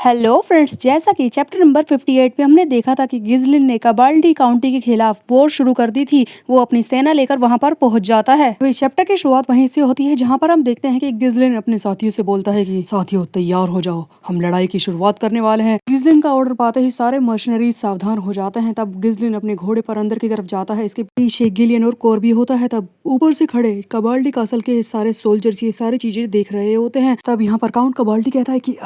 Hello friends, जैसा कि chapter number 58 पे हमने देखा था कि गिजलिन ने कबाल्डी काउंटी के खिलाफ वॉर शुरू कर दी थी। वो अपनी सेना लेकर वहां पर पहुंच जाता है। तो इस चैप्टर की शुरुआत वहीं से होती है जहां पर हम देखते हैं कि गिजलिन अपने साथियों से बोलता है कि साथियों तैयार हो जाओ, हम लड़ाई की शुरुआत करने वाले हैं। गिजलिन का ऑर्डर पाते ही सारे मर्शनरीज सावधान हो जाते हैं। तब गिजलिन अपने घोड़े पर अंदर की तरफ जाता है। इसके पीछे गिलियन और कोर भी होता है। तब ऊपर से खड़े कबाल्डी कासल के सारे सोल्जर्स ये सारी चीजें देख रहे होते हैं। तब यहाँ पर काउंट कबाल्डी कहता है कि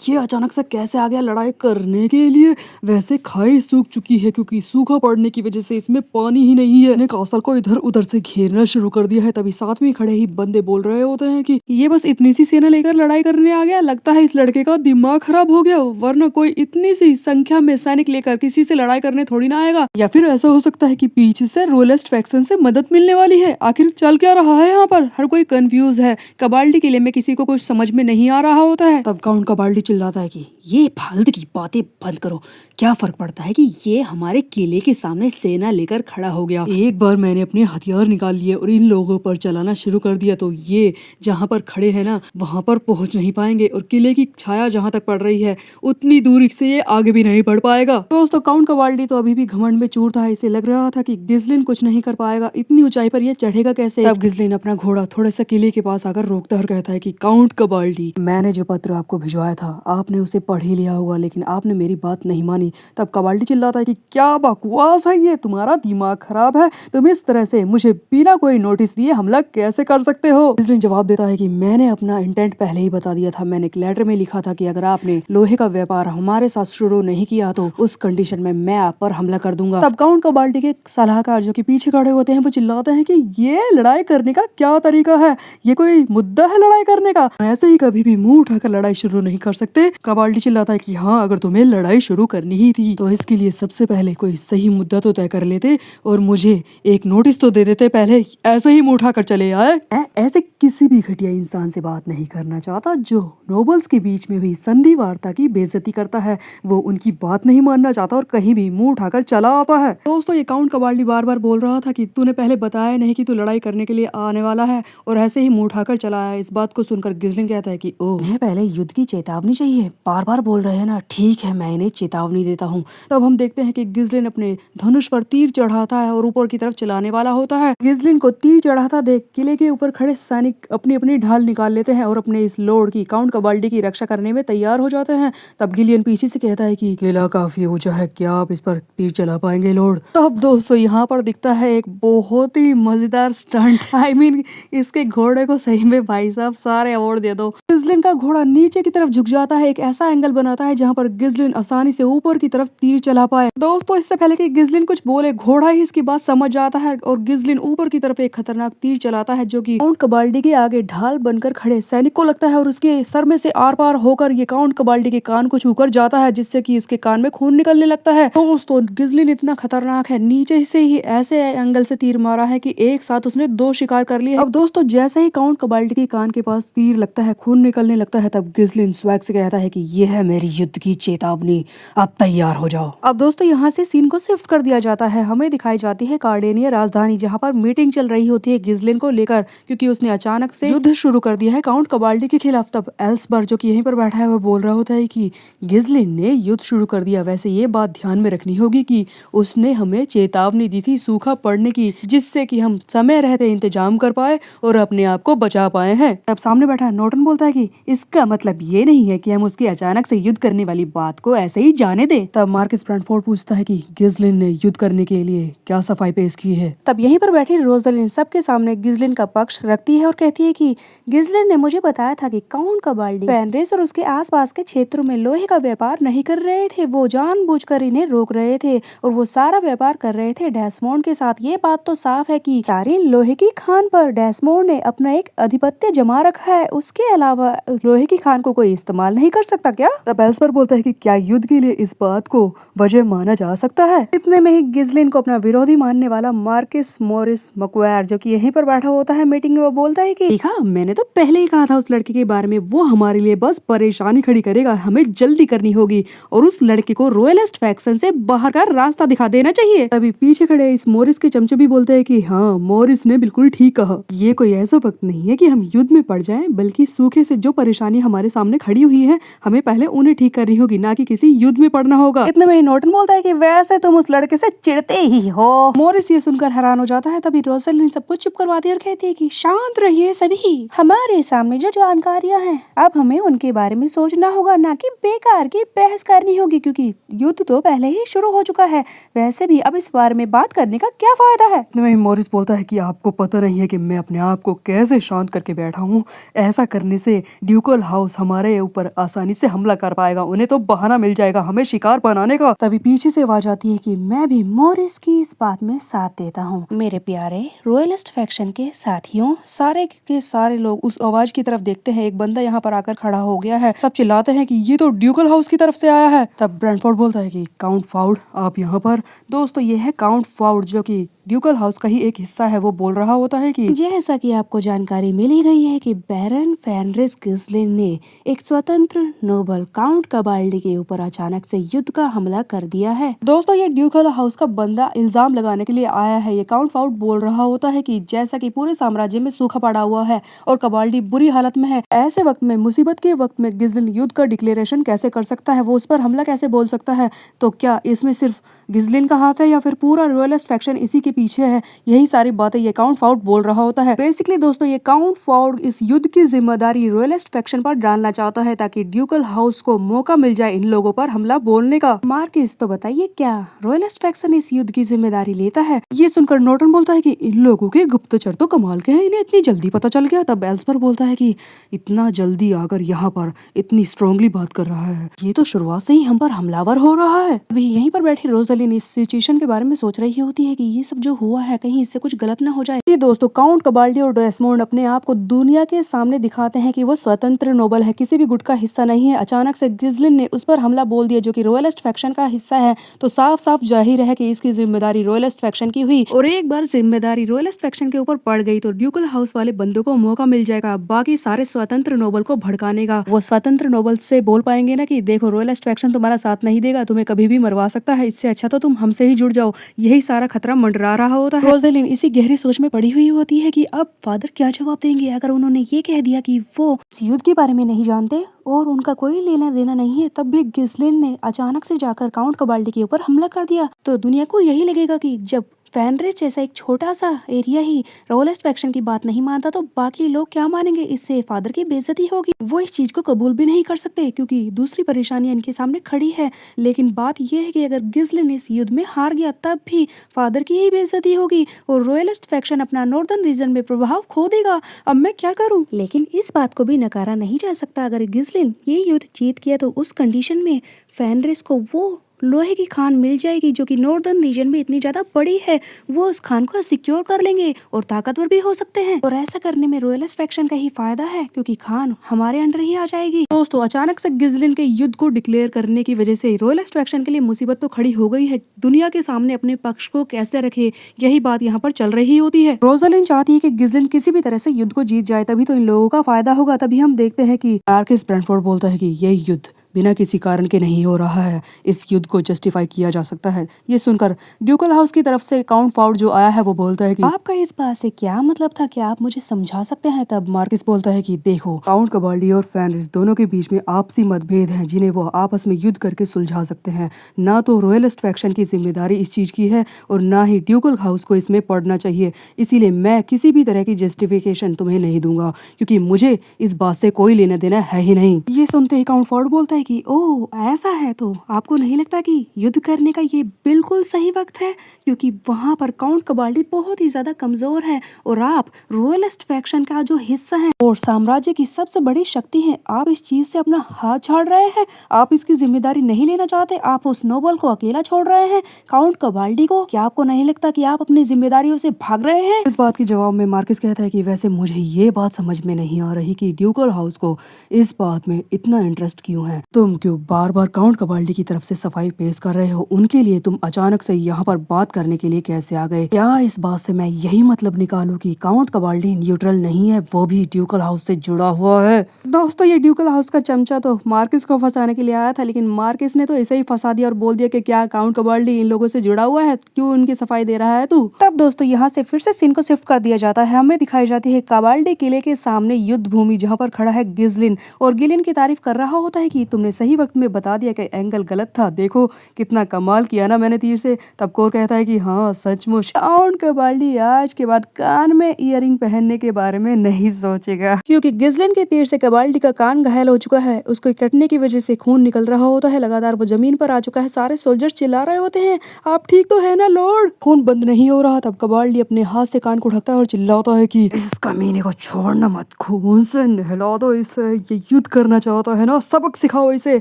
ये अचानक से कैसे आ गया लड़ाई करने के लिए। वैसे खाई सूख चुकी है क्योंकि सूखा पड़ने की वजह से इसमें पानी ही नहीं है। कासल को इधर उधर से घेरना शुरू कर दिया है। तभी साथ में खड़े ही बंदे बोल रहे होते हैं कि ये बस इतनी सी सेना लेकर लड़ाई करने आ गया, लगता है इस लड़के का दिमाग खराब हो गया, वरना कोई इतनी सी संख्या में सैनिक लेकर किसी से लड़ाई करने थोड़ी ना आएगा। या फिर ऐसा हो सकता है कि पीछे से रोयलिस्ट फैक्शन से मदद मिलने वाली है। आखिर चल क्या रहा है यहाँ पर? हर कोई कंफ्यूज है। कबाल्डी किले में किसी को कुछ समझ में नहीं आ रहा होता है। तब काउंट कबाल्डी चिल्लाता है कि ये फालतू की बातें बंद करो। क्या फर्क पड़ता है कि ये हमारे किले के सामने सेना लेकर खड़ा हो गया। एक बार मैंने अपने हथियार निकाल लिए और इन लोगों पर चलाना शुरू कर दिया तो ये जहाँ पर खड़े हैं ना वहां पर पहुंच नहीं पाएंगे और किले की छाया जहाँ तक पड़ रही है उतनी दूरी से ये आगे भी नहीं बढ़ पाएगा। दोस्तों, काउंट कबाल्डी तो अभी भी घमंड में चूर था। इसे लग रहा था कि गिजलिन कुछ नहीं कर पाएगा, इतनी ऊंचाई पर ये चढ़ेगा कैसे। तब गिजलिन अपना घोड़ा थोड़े से किले के पास आकर रोकता और कहता है कि काउंट कबाल्डी, मैंने जो पत्र आपको भिजवाया था आपने उसे पढ़ ही लिया होगा, लेकिन आपने मेरी बात नहीं मानी। तब कबाल्डी चिल्लाता है कि क्या बकवास है ये, तुम्हारा दिमाग खराब है, तुम इस तरह से मुझे बिना कोई नोटिस दिए हमला कैसे कर सकते हो। गिजलिन जवाब देता है कि मैंने अपना इंटेंट पहले ही बता दिया था। मैंने एक लेटर में लिखा था कि अगर आपने लोहे का व्यापार हमारे साथ शुरू नहीं किया तो उस कंडीशन में मैं आप पर हमला कर दूंगा। तब काउंट कबाल्डी के सलाहकार जो कि पीछे खड़े होते हैं वो चिल्लाते हैं कि ये लड़ाई करने का क्या तरीका है, ये कोई मुद्दा है लड़ाई करने का? ऐसे ही कभी भी मुंह उठाकर लड़ाई शुरू नहीं कर सकते। कबाल्डी चिल्लाता है कि हाँ, अगर तुम्हें लड़ाई शुरू करनी ही थी तो इसके लिए सबसे पहले कोई सही मुद्दा तो तय कर लेते और मुझे एक नोटिस तो दे देते पहले, ऐसे ही मुंह उठाकर चले आए। ऐसे किसी भी घटिया इंसान से बात नहीं करना चाहता जो नोबल्स के बीच में हुई संधि वार्ता की बेइज्जती करता है। वो उनकी बात नहीं मानना चाहता और कहीं भी मुंह उठाकर चला आता है। दोस्तों, ये काउंट कबाल्डी बार बार बोल रहा था कि तूने पहले बताया नहीं कि तू लड़ाई करने के लिए आने वाला है और ऐसे ही मुंह उठाकर चला आया। इस बात को सुनकर गिजलिन कहता है कि ओह, मैं पहले युद्ध की चेतावनी चाहिए, बार बार बोल रहे हैं ना, ठीक है मैं इन्हें चेतावनी देता हूँ। तब हम देखते हैं कि गिजलिन अपने धनुष पर तीर चढ़ाता है और ऊपर की तरफ चलाने वाला होता है। गिजलिन को तीर चढ़ाता देख किले के ऊपर खड़े सैनिक अपनी अपनी ढाल निकाल लेते हैं और अपने इस लॉर्ड की, काउंट कबाल्डी की रक्षा करने में तैयार हो जाते हैं। तब गिलियन पीछे से कहता है कि किला काफी ऊंचा है, क्या आप इस पर तीर चला पाएंगे लॉर्ड? तब दोस्तों यहाँ पर दिखता है एक बहुत ही मजेदार स्टंट। आई मीन इसके घोड़े को सही में भाई साहब सारे अवार्ड दे दो। गिजलिन का घोड़ा नीचे की तरफ झुक जाता है, एक ऐसा एंगल बनाता है जहाँ पर गिजलिन आसानी से ऊपर की तरफ तीर चला पाए। दोस्तों, इससे पहले कि गिजलिन कुछ बोले घोड़ा ही इसकी बात समझ जाता है और गिजलिन ऊपर की तरफ एक खतरनाक तीर चलाता है जो कि काउंट कबाल्डी के आगे ढाल बनकर खड़े सैनिक को लगता है और उसके सर में से आर पार होकर ये काउंट कबाल्डी के कान को छूकर जाता है जिससे कि उसके कान में खून निकलने लगता है। दोस्तों, गिजलिन इतना खतरनाक है, नीचे से ही ऐसे एंगल से तीर मारा है कि एक साथ उसने 2 शिकार कर लिए। अब दोस्तों, जैसे ही काउंट कबाल्डी के कान के पास तीर लगता है, खून निकलने लगता है, तब गिजलिन स्वैग से कहता है कि यह है मेरी युद्ध की चेतावनी, अब तैयार हो जाओ। अब दोस्तों, यहाँ से सीन को शिफ्ट कर दिया जाता है। हमें दिखाई जाती है कार्डेनिया राजधानी जहाँ पर मीटिंग चल रही होती है गिजलिन को लेकर, क्योंकि उसने अचानक से युद्ध शुरू कर दिया है काउंट कबाल्डी के खिलाफ। तब एल्सबर जो कि यहीं पर बैठा है वो बोल रहा होता है कि गिजलिन ने युद्ध शुरू कर दिया। वैसे ये बात ध्यान में रखनी होगी कि उसने हमें चेतावनी दी थी सूखा पड़ने की, जिससे कि हम समय रहते इंतजाम कर पाए और अपने आप को बचा पाए हैं। तब सामने बैठा नॉर्टन बोलता है कि इसका मतलब ये नहीं है कि हम उसकी अचानक से युद्ध करने वाली बात को ऐसे ही जाने दें। तब मार्कस ब्रैंडफोर्ड पूछता है कि गिजलिन ने युद्ध करने के लिए क्या सफाई पेश की है। तब यहीं पर बैठी रोजलिन सबके सामने गिजलिन का पक्ष रखती है और कहती है कि गिजलिन ने मुझे बताया था कि काउंट कबाल्डी फेनरिस और उसके आसपास के क्षेत्रों में लोहे का व्यापार नहीं कर रहे थे, वो जानबूझकर इन्हें रोक रहे थे और वो सारा व्यापार कर रहे थे डेस्मोंड के साथ। ये बात तो साफ है कि सारी लोहे की खान पर डेस्मोंड ने अपना एक अधिपत्य जमा रखा है, उसके अलावा लोहे की खान को कोई इस्तेमाल नहीं कर सकता क्या? तब एल्सबर बोलता है कि क्या युद्ध के लिए इस बात को वजह माना जा सकता है? इतने में ही गिजलिन को अपना विरोधी मानने वाला मार्कस मॉरिस मक्वायर जो कि यहीं पर बैठा होता है मीटिंग में, वो बोलता है कि देखा, मैंने तो पहले ही कहा था उस लड़के के बारे में, वो हमारे लिए बस परेशानी खड़ी करेगा, हमें जल्दी करनी होगी और उस लड़के को रॉयलिस्ट फैक्शन से बाहर का रास्ता दिखा देना चाहिए। तभी पीछे खड़े इस मॉरिस के चमचे भी बोलते हैं कि हाँ, मॉरिस ने बिल्कुल ठीक कहा, ये कोई ऐसा वक्त नहीं है कि हम युद्ध में पड़ जाएं, बल्कि सूखे से जो परेशानी हमारे सामने खड़ी हुई है हमें पहले उन्हें ठीक करनी होगी, ना कि किसी युद्ध में पड़ना होगा। इतने में नॉर्टन बोलता है कि वैसे तुम उस लड़के से चिढ़ते ही हो। मॉरिस ये सुनकर हैरान हो जाता है। तभी रोज़लिंड सबको चुप करवाती है और कहती है कि शांत रहिए सभी, हमारे सामने जो जानकारियां हैं अब हमें उनके बारे में सोचना होगा, ना कि बेकार की बहस करनी होगी, क्योंकि युद्ध तो पहले ही शुरू हो चुका है। वैसे भी अब इस बारे में बात करने का क्या फायदा है। मॉरिस बोलता है कि आपको पता नहीं है कि मैं अपने आप को कैसे शांत करके बैठा हूँ। ऐसा करने से ड्यूकल हाउस हमारे ऊपर आसानी से हमला कर पाएगा, उन्हें तो बहाना मिल जाएगा हमें शिकार बनाने का। तभी पीछे से आवाज आती है कि मैं भी मॉरिस की इस बात में साथ देता हूँ। मेरे प्यारे रॉयलिस्ट फैक्शन के साथियों, सारे के सारे लोग उस आवाज की तरफ देखते हैं। एक बंदा यहाँ पर आकर खड़ा हो गया है। सब चिल्लाते हैं कि ये तो ड्यूकल हाउस की तरफ से आया है। तब ब्रैंडफोर्ड बोलता है कि काउंट फाउड आप यहाँ पर। दोस्तों ये है काउंट फाउड, जो कि ड्यूकल हाउस का ही एक हिस्सा है। वो बोल रहा होता है कि जैसा कि आपको जानकारी मिली गई है कि बैरन फेनरिस गिस्लिन ने एक स्वतंत्र नोबल काउंट कबाल्डी के ऊपर अचानक से युद्ध का हमला कर दिया है। दोस्तों ये ड्यूकल हाउस का बंदा इल्जाम लगाने के लिए आया है। ये काउंट फाउड बोल रहा होता है कि जैसा कि पूरे साम्राज्य में सूखा पड़ा हुआ है और कबाल्डी बुरी हालत में है, ऐसे वक्त में, मुसीबत के वक्त में गिस्लिन युद्ध का डिक्लेरेशन कैसे कर सकता है, वो उस पर हमला कैसे बोल सकता है। तो क्या इसमें सिर्फ गिस्लिन का हाथ है या फिर पूरा रॉयलिस्ट फैक्शन इसी के पीछे है? यही सारी बातें ये काउंट फाउड बोल रहा होता है। बेसिकली दोस्तों ये काउंट फाउड इस युद्ध की जिम्मेदारी रॉयलिस्ट फैक्शन पर डालना चाहता है, ताकि ड्यूकल हाउस को मौका मिल जाए इन लोगों पर हमला बोलने का। मार्किस तो बताइए, क्या रॉयलिस्ट फैक्शन इस युद्ध की जिम्मेदारी लेता है? ये सुनकर नॉर्टन बोलता है कि इन लोगों के गुप्तचर तो कमाल के हैं, इन्हें इतनी जल्दी पता चल गया। तब एल्सपर बोलता है कि इतना जल्दी आकर यहाँ पर इतनी स्ट्रांगली बात कर रहा है, ये तो शुरुआत से ही हम पर हमलावर हो रहा है। अभी यहीं पर बैठी रोज़लिन इस सिचुएशन के बारे में सोच रही होती है कि ये सब जो हुआ है कहीं इससे कुछ गलत ना हो जाए। ये दोस्तों काउंट कबाल्डी और डेस्मोंड अपने आप को दुनिया के सामने दिखाते हैं कि वो स्वतंत्र नोबल है, किसी भी गुट का हिस्सा नहीं है। अचानक से गिस्लिन ने उस पर हमला बोल दिया, जो कि रॉयलिस्ट फैक्शन का हिस्सा है। तो साफ साफ जाहिर है कि इसकी जिम्मेदारी रॉयलिस्ट फैक्शन की हुई, और एक बार जिम्मेदारी रॉयलिस्ट फैक्शन के ऊपर पड़ गई तो ड्यूकल हाउस वाले बंदों को मौका मिल जाएगा बाकी सारे स्वतंत्र नोबल को भड़काने का। वो स्वतंत्र नोबल से बोल पाएंगे ना कि देखो रॉयलिस्ट फैक्शन तुम्हारा साथ नहीं देगा, तुम्हें कभी भी मरवा सकता है, इससे अच्छा तो तुम हमसे ही जुड़ जाओ। यही सारा खतरा मंडरा रहा होता है। रोज़लिन इसी गहरी सोच में पड़ी हुई होती है कि अब फादर क्या जवाब देंगे अगर उन्होंने ये कह दिया कि वो इस युद्ध के बारे में नहीं जानते और उनका कोई लेना देना नहीं है। तब भी गिस्लिन ने अचानक से जाकर काउंट कबाल्डी के ऊपर हमला कर दिया, तो दुनिया को यही लगेगा कि जब फेनरिस जैसा एक छोटा सा एरिया ही रॉयलिस्ट फैक्शन की बात नहीं मानता तो बाकी लोग क्या मानेंगे। इससे फादर की बेइज्जती होगी। वो इस चीज को कबूल भी नहीं कर सकते क्योंकि दूसरी परेशानियां इनके सामने खड़ी है। लेकिन बात यह है कि अगर गिस्लिन इस युद्ध में हार गया तब भी फादर की ही बेइज्जती होगी और रॉयलिस्ट फैक्शन अपना नॉर्दर्न रीजन में प्रभाव खो देगा। अब मैं क्या करूं? लेकिन इस बात को भी नकारा नहीं जा सकता, अगर गिस्लिन ये युद्ध जीत गया तो उस कंडीशन में फेनरिस को वो लोहे की खान मिल जाएगी जो कि नॉर्दर्न रीजन में इतनी ज्यादा बड़ी है। वो उस खान को सिक्योर कर लेंगे और ताकतवर भी हो सकते हैं, और ऐसा करने में रॉयलिस्ट फैक्शन का ही फायदा है क्योंकि खान हमारे अंडर ही आ जाएगी। दोस्तों अचानक से गिस्लिन के युद्ध को डिक्लेयर करने की वजह से रॉयलिस्ट फैक्शन के लिए मुसीबत तो खड़ी हो गई है। दुनिया के सामने अपने पक्ष को कैसे रखे, यही बात यहाँ पर चल रही होती है। रोज़लिन चाहती है कि गिस्लिन किसी भी तरह से युद्ध को जीत जाए, तभी तो इन लोगों का फायदा होगा। तभी हम देखते हैं कि मार्किस ब्रैंडफोर्ड बोलता है कि यह युद्ध बिना किसी कारण के नहीं हो रहा है, इस युद्ध को जस्टिफाई किया जा सकता है। ये सुनकर ड्यूकल हाउस की तरफ से काउंट फाउड जो आया है वो बोलता है कि आपका इस बात से क्या मतलब था, क्या आप मुझे समझा सकते हैं? तब मार्किस बोलता है कि देखो काउंट कबाल्डी और फेनरिस दोनों के बीच में आपसी मतभेद हैं जिन्हें वो आपस में युद्ध करके सुलझा सकते हैं। ना तो रॉयलिस्ट फैक्शन की जिम्मेदारी इस चीज की है और ना ही ड्यूकल हाउस को इसमें पड़ना चाहिए। इसीलिए मैं किसी भी तरह की जस्टिफिकेशन तुम्हें नहीं दूंगा क्योंकि मुझे इस बात से कोई लेना देना है ही नहीं। ये सुनते ही काउंट फाउड बोलता है कि ओह ऐसा है, तो आपको नहीं लगता कि युद्ध करने का ये बिल्कुल सही वक्त है? क्योंकि वहां पर काउंट कबाल्डी बहुत ही ज्यादा कमजोर है और आप रॉयलिस्ट फैक्शन का जो हिस्सा हैं और साम्राज्य की सबसे बड़ी शक्ति हैं। आप इस चीज से अपना हाथ छाड़ रहे हैं, आप इसकी जिम्मेदारी नहीं लेना चाहते, आप उस नोबल को अकेला छोड़ रहे हैं, काउंट कबाल्डी को। क्या आपको नहीं लगता कि आप अपनी जिम्मेदारियों से भाग रहे हैं? इस बात के जवाब में मार्किस कहता है कि वैसे मुझे ये बात समझ में नहीं आ रही कि ड्यूकल हाउस को इस बात में इतना इंटरेस्ट क्यों है। तुम क्यों बार बार काउंट कबाल्डी की तरफ से सफाई पेश कर रहे हो? उनके लिए तुम अचानक से यहाँ पर बात करने के लिए कैसे आ गए? क्या इस बात से मैं यही मतलब निकालूं कि काउंट कबाल्डी न्यूट्रल नहीं है, वो भी ड्यूकल हाउस से जुड़ा हुआ है? दोस्तों ये ड्यूकल हाउस का चमचा तो मार्किस को फंसाने के लिए आया था, लेकिन मार्किस ने तो ऐसे ही फंसा दिया और बोल दिया कि क्या काउंट कबाल्डी इन लोगों से जुड़ा हुआ है, क्यों उनकी सफाई दे रहा है तू? तब दोस्तों यहाँ से फिर से सीन को शिफ्ट कर दिया जाता है। हमें दिखाई जाती है कबाल्डी किले के सामने युद्ध भूमि, जहाँ पर खड़ा है गिस्लिन और गिलिन की तारीफ कर रहा होता है कि तुम तुमने सही वक्त में बता दिया कि एंगल गलत था, देखो कितना कमाल किया ना मैंने तीर से। तब कोर कहता है कि हाँ सचमुच, काउंट कबाल्डी आज के बाद कान में इयररिंग पहनने के बारे में नहीं सोचेगा, क्योंकि गिजलिन के तीर से कबाल्डी का कान घायल हो चुका है। उसको कटने की वजह से खून निकल रहा होता है लगातार, वो जमीन पर आ चुका है। सारे सोल्जर्स चिल्ला रहे होते हैं, आप ठीक तो है ना लॉर्ड? खून बंद नहीं हो रहा। तब कबाल्डी अपने हाथ से कान को ढकता है और चिल्लाता है कि इस कमीने को छोड़ना मत, खून से नहला दो इसे, ये युद्ध करना चाहता है ना, सबक सिखाओ इसे,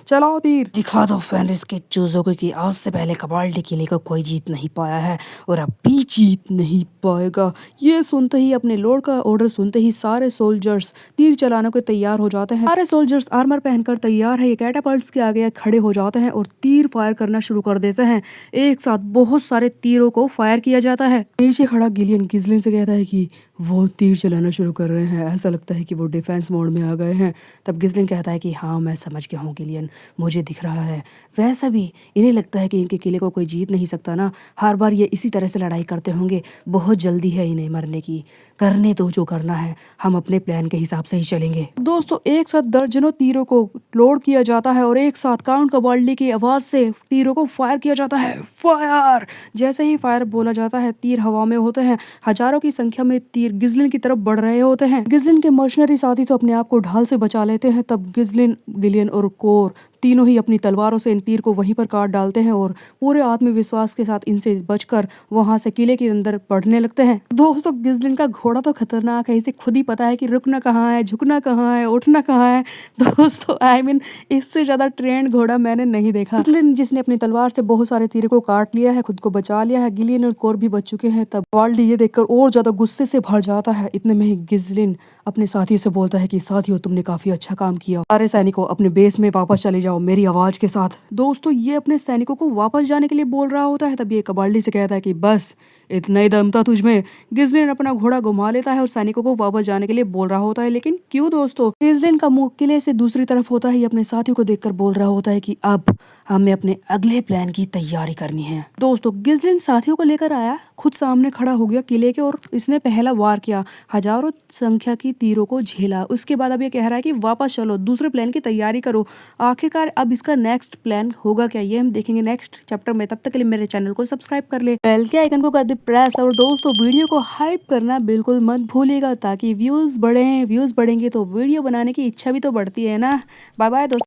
चलाओ तीर। दिखा दो फेनरिस के चूजों को कि आज से पहले कबाल्डी किले को कोई जीत नहीं पाया है और अब भी जीत नहीं पाएगा। ये सुनते ही, अपने लॉर्ड का ऑर्डर सुनते ही सारे सोल्जर्स तीर चलाने को तैयार हो जाते हैं। सारे सोल्जर्स आर्मर पहनकर तैयार है, ये कैटापल्ट्स के आगे खड़े हो जाते हैं और तीर फायर करना शुरू कर देते हैं। एक साथ बहुत सारे तीरों को फायर किया जाता है। नीचे खड़ा गिलियन गिजलिन से कहता है कि वो तीर चलाना शुरू कर रहे हैं, ऐसा लगता है कि वो डिफेंस मोड में आ गए हैं। तब गिजलिन कहता है कि हाँ मैं समझ गया हूँ गिलियन, मुझे दिख रहा है। वैसा भी इन्हें लगता है कि इनके किले को कोई जीत नहीं सकता ना, हर बार ये इसी तरह से लड़ाई करते होंगे। बहुत जल्दी है इन्हें मरने की, करने दो जो करना है, हम अपने प्लान के हिसाब से ही चलेंगे। दोस्तों एक साथ दर्जनों तीरों को लोड किया जाता है और एक साथ काउंट कबाल्डी की आवाज से तीरों को फायर किया जाता है। फायर! जैसे ही फायर बोला जाता है तीर हवा में होते हैं, हजारों की संख्या में तीर गिजलिन की तरफ बढ़ रहे होते हैं। गिजलिन के मर्शनरी साथी तो अपने आप को ढाल से बचा लेते हैं। तब गिजलिन, गिलियन और कोर तीनों ही अपनी तलवारों से इन तीर को वहीं पर काट डालते हैं और पूरे आत्मविश्वास के साथ इनसे बचकर वहां से किले के अंदर बढ़ने लगते हैं। दोस्तों गिजलिन का घोड़ा तो खतरनाक है, इसे खुद ही पता है कि रुकना कहाँ है, झुकना कहाँ है, उठना कहाँ है। दोस्तों इससे ज्यादा ट्रेंड घोड़ा मैंने नहीं देखा। गिजलिन जिसने अपनी तलवार से बहुत सारे तीर को काट लिया है, खुद को बचा लिया है, गिलियन और कोर भी बच चुके हैं। तब वाल्डी ये देखकर और ज्यादा गुस्से से भर जाता है। इतने में ही गिजलिन अपने साथियों से बोलता है कि साथियों तुमने काफी अच्छा काम किया, सारे सैनिकों अपने बेस में वापस चले जाओ मेरी आवाज के साथ। दोस्तों ये अपने सैनिकों को वापस जाने के लिए बोल रहा होता है। तब ये कबाल्डी से कहता है कि बस इतना ही दम था तुझमें। गिजलिन अपना घोड़ा घुमा लेता है और सैनिकों को वापस जाने के लिए बोल रहा होता है। लेकिन क्यों दोस्तों? गिजलिन का मुंह किले से दूसरी तरफ होता है, ये अपने साथियों को देखकर बोल रहा होता है कि अब हमें अपने अगले प्लान की तैयारी करनी है। दोस्तों गिजलिन साथियों को लेकर आया, खुद सामने खड़ा हो गया किले के और इसने पहला वार किया, हजारों संख्या की तीरों को झेला। उसके बाद अब ये कह रहा है कि वापस चलो, दूसरे प्लान की तैयारी करो। आखिरकार अब इसका नेक्स्ट प्लान होगा क्या, ये हम देखेंगे नेक्स्ट चैप्टर में। तब तक के लिए मेरे चैनल को सब्सक्राइब कर ले, बेल के आइकन को कर दे प्रेस, और दोस्तों वीडियो को हाइप करना बिल्कुल मत भूलिएगा ताकि व्यूज बढ़े। व्यूज बढ़ेंगे तो वीडियो बनाने की इच्छा भी तो बढ़ती है ना। बाय बाय दोस्तों।